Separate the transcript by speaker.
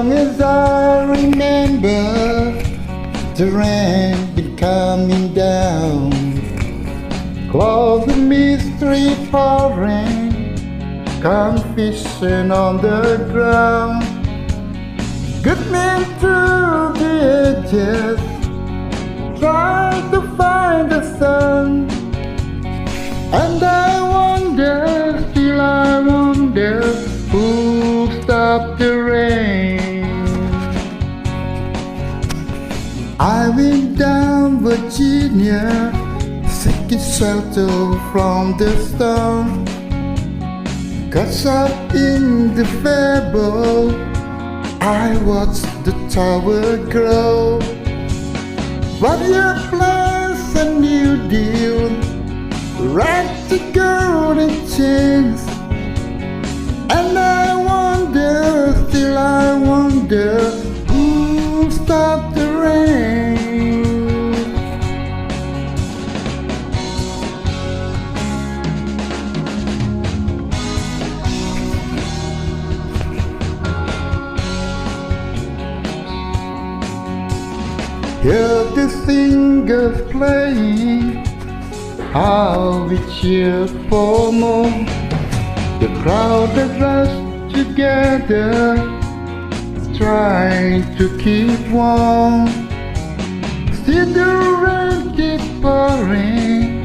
Speaker 1: long as I remember, the rain been coming down. Close the mystery pouring, come fishing on the ground. Good men through the edges, try to find the sun. And I wonder, still I wonder, who stopped the rain. I went down Virginia, seeking shelter from the storm. Caught up in the fable, I watched the tower grow. But your plans a new deal, right to golden chains. And I wonder, still I wonder, who stopped the rain. Hear the singers playing, how we cheer for more. The crowd that rushed together, trying to keep warm. Still the rain keeps pouring.